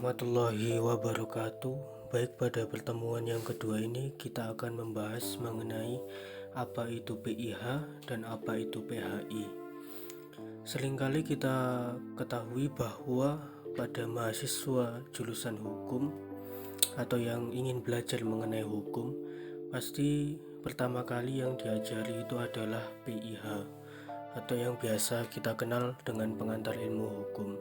warahmatullahi wabarakatuh. Baik, pada pertemuan yang kedua ini kita akan membahas mengenai apa itu PIH dan apa itu PHI. Seringkali kita ketahui bahwa pada mahasiswa jurusan hukum atau yang ingin belajar mengenai hukum, pasti pertama kali yang diajari itu adalah PIH atau yang biasa kita kenal dengan pengantar ilmu hukum.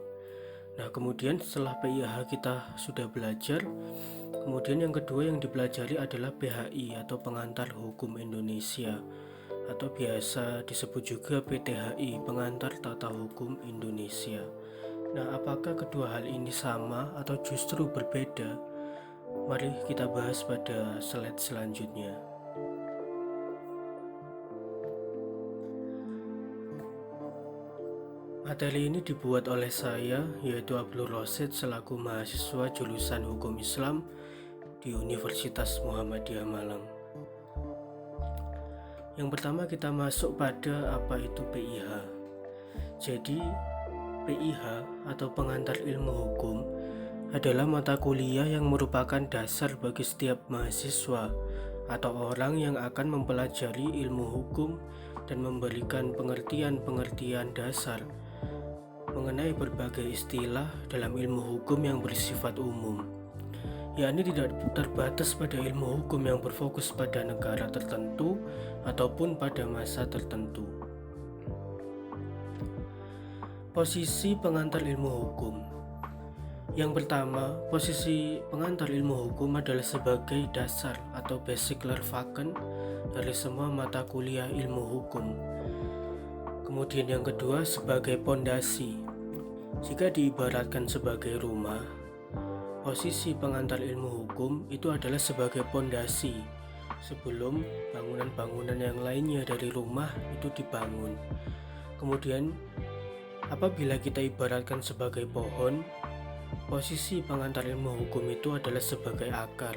Nah, kemudian setelah PIH kita sudah belajar, kemudian yang kedua yang dipelajari adalah PHI atau Pengantar Hukum Indonesia, atau biasa disebut juga PTHI, Pengantar Tata Hukum Indonesia. Nah, apakah kedua hal ini sama atau justru berbeda? Mari kita bahas pada slide selanjutnya. Materi ini dibuat oleh saya, yaitu Abdul Rosid, selaku mahasiswa jurusan Hukum Islam di Universitas Muhammadiyah Malang. Yang pertama kita masuk pada apa itu PIH. Jadi PIH atau Pengantar Ilmu Hukum adalah mata kuliah yang merupakan dasar bagi setiap mahasiswa atau orang yang akan mempelajari ilmu hukum dan memberikan pengertian-pengertian dasar mengenai berbagai istilah dalam ilmu hukum yang bersifat umum, yakni tidak terbatas pada ilmu hukum yang berfokus pada negara tertentu ataupun pada masa tertentu. Posisi pengantar ilmu hukum. Yang pertama, posisi pengantar ilmu hukum adalah sebagai dasar atau basic lervaken dari semua mata kuliah ilmu hukum. Kemudian yang kedua, sebagai pondasi. Jika diibaratkan sebagai rumah, posisi pengantar ilmu hukum itu adalah sebagai pondasi sebelum bangunan-bangunan yang lainnya dari rumah itu dibangun. Kemudian apabila kita ibaratkan sebagai pohon, posisi pengantar ilmu hukum itu adalah sebagai akar,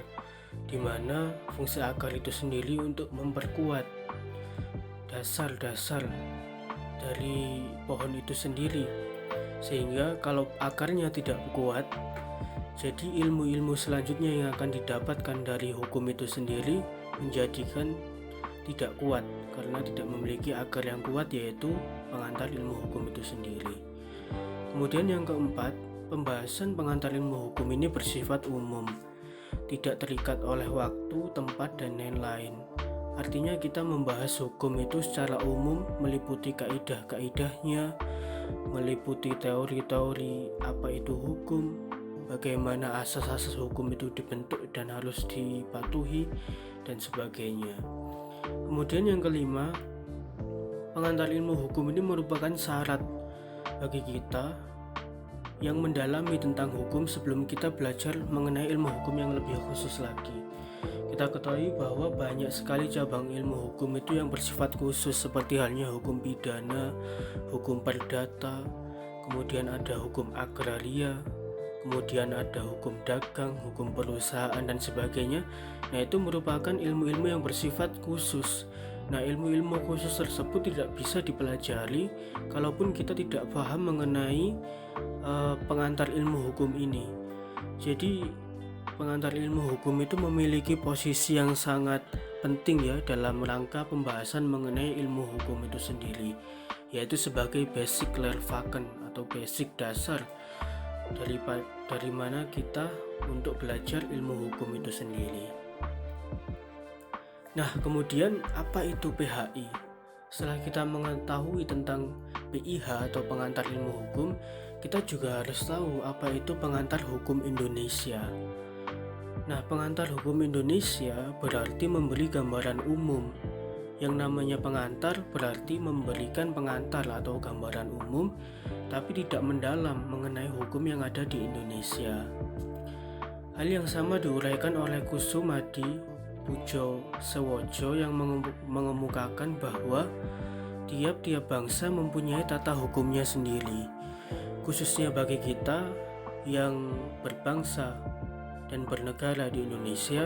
di mana fungsi akar itu sendiri untuk memperkuat dasar-dasar dari pohon itu sendiri, sehingga kalau akarnya tidak kuat, jadi ilmu-ilmu selanjutnya yang akan didapatkan dari hukum itu sendiri menjadikan tidak kuat karena tidak memiliki akar yang kuat, yaitu pengantar ilmu hukum itu sendiri. Kemudian yang keempat, pembahasan pengantar ilmu hukum ini bersifat umum, tidak terikat oleh waktu, tempat, dan lain-lain. Artinya kita membahas hukum itu secara umum, meliputi kaidah-kaidahnya, meliputi teori-teori apa itu hukum, bagaimana asas-asas hukum itu dibentuk dan harus dipatuhi, dan sebagainya. Kemudian yang kelima, pengantar ilmu hukum ini merupakan syarat bagi kita yang mendalami tentang hukum sebelum kita belajar mengenai ilmu hukum yang lebih khusus lagi. Kita ketahui bahwa banyak sekali cabang ilmu hukum itu yang bersifat khusus, seperti halnya hukum pidana, hukum perdata, kemudian ada hukum agraria, kemudian ada hukum dagang, hukum perusahaan, dan sebagainya. Nah, itu merupakan ilmu-ilmu yang bersifat khusus. Nah, ilmu-ilmu khusus tersebut tidak bisa dipelajari kalaupun kita tidak paham mengenai pengantar ilmu hukum ini. Jadi pengantar ilmu hukum itu memiliki posisi yang sangat penting ya dalam rangka pembahasan mengenai ilmu hukum itu sendiri, yaitu sebagai basic lervaken atau basic dasar dari mana kita untuk belajar ilmu hukum itu sendiri. Nah, kemudian apa itu PHI? Setelah kita mengetahui tentang PIH atau pengantar ilmu hukum, kita juga harus tahu apa itu pengantar hukum Indonesia. Nah, pengantar hukum Indonesia berarti memberi gambaran umum. Yang namanya pengantar berarti memberikan pengantar atau gambaran umum, tapi tidak mendalam mengenai hukum yang ada di Indonesia. Hal yang sama diuraikan oleh Kusumadi Pujo Sewojo yang mengemukakan bahwa tiap-tiap bangsa mempunyai tata hukumnya sendiri, khususnya bagi kita yang berbangsa dan bernegara di Indonesia.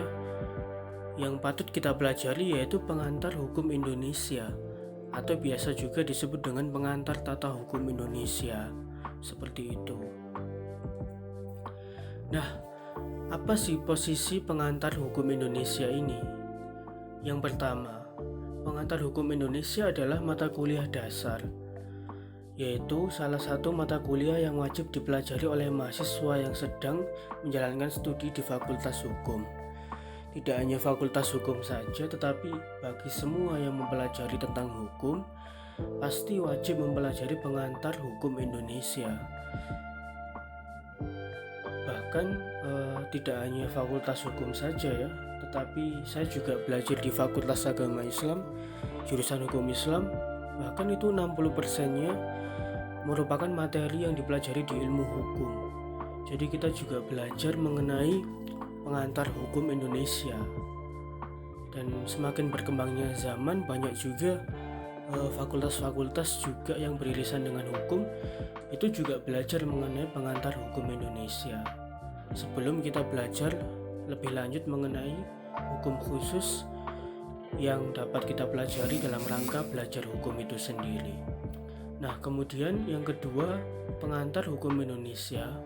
Yang patut kita pelajari yaitu pengantar hukum Indonesia, atau biasa juga disebut dengan pengantar tata hukum Indonesia, seperti itu. Nah, apa sih posisi pengantar hukum Indonesia ini? Yang pertama, pengantar hukum Indonesia adalah mata kuliah dasar, yaitu salah satu mata kuliah yang wajib dipelajari oleh mahasiswa yang sedang menjalankan studi di Fakultas Hukum. Tidak hanya Fakultas Hukum saja, tetapi bagi semua yang mempelajari tentang hukum, pasti wajib mempelajari pengantar hukum Indonesia. Bahkan tidak hanya Fakultas Hukum saja ya, tetapi saya juga belajar di Fakultas Agama Islam, jurusan Hukum Islam, bahkan itu 60%-nya merupakan materi yang dipelajari di ilmu hukum. Jadi kita juga belajar mengenai pengantar hukum Indonesia. Dan semakin berkembangnya zaman, banyak juga fakultas-fakultas juga yang beririsan dengan hukum itu juga belajar mengenai pengantar hukum Indonesia. Sebelum kita belajar lebih lanjut mengenai hukum khusus yang dapat kita pelajari dalam rangka belajar hukum itu sendiri. Nah, kemudian yang kedua, pengantar hukum Indonesia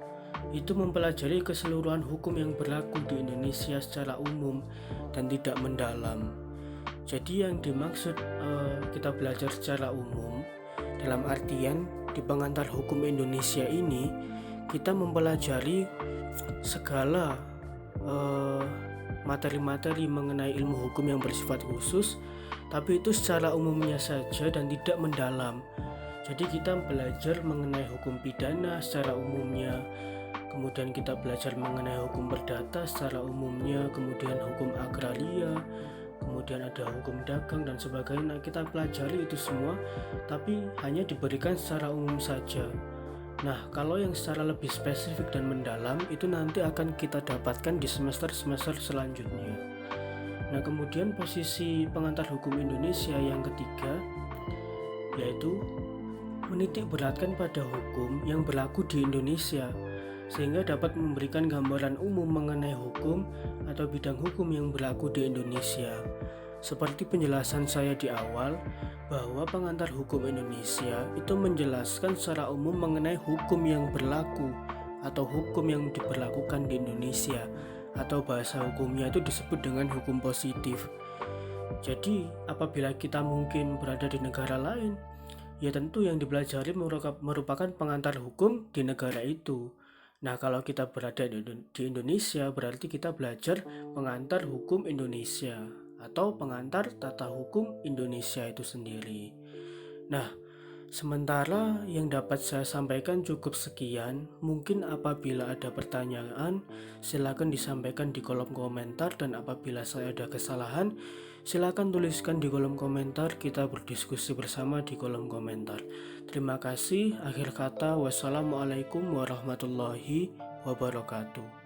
itu mempelajari keseluruhan hukum yang berlaku di Indonesia secara umum dan tidak mendalam. Jadi yang dimaksud kita belajar secara umum dalam artian di pengantar hukum Indonesia ini kita mempelajari segala materi-materi mengenai ilmu hukum yang bersifat khusus, tapi itu secara umumnya saja dan tidak mendalam. Jadi kita belajar mengenai hukum pidana secara umumnya, kemudian kita belajar mengenai hukum perdata secara umumnya, kemudian hukum agraria, kemudian ada hukum dagang dan sebagainya. Kita pelajari itu semua, tapi hanya diberikan secara umum saja. Nah, kalau yang secara lebih spesifik dan mendalam itu nanti akan kita dapatkan di semester-semester selanjutnya. Nah, kemudian posisi pengantar hukum Indonesia yang ketiga yaitu menitik beratkan pada hukum yang berlaku di Indonesia sehingga dapat memberikan gambaran umum mengenai hukum atau bidang hukum yang berlaku di Indonesia. Seperti penjelasan saya di awal, bahwa pengantar hukum Indonesia itu menjelaskan secara umum mengenai hukum yang berlaku atau hukum yang diberlakukan di Indonesia, atau bahasa hukumnya itu disebut dengan hukum positif. Jadi apabila kita mungkin berada di negara lain, ya tentu yang dipelajari merupakan pengantar hukum di negara itu. Nah, kalau kita berada di Indonesia, berarti kita belajar pengantar hukum Indonesia atau pengantar tata hukum Indonesia itu sendiri. Nah, sementara yang dapat saya sampaikan cukup sekian. Mungkin apabila ada pertanyaan, silakan disampaikan di kolom komentar, dan apabila saya ada kesalahan, silakan tuliskan di kolom komentar. Kita berdiskusi bersama di kolom komentar. Terima kasih. Akhir kata, wassalamualaikum warahmatullahi wabarakatuh.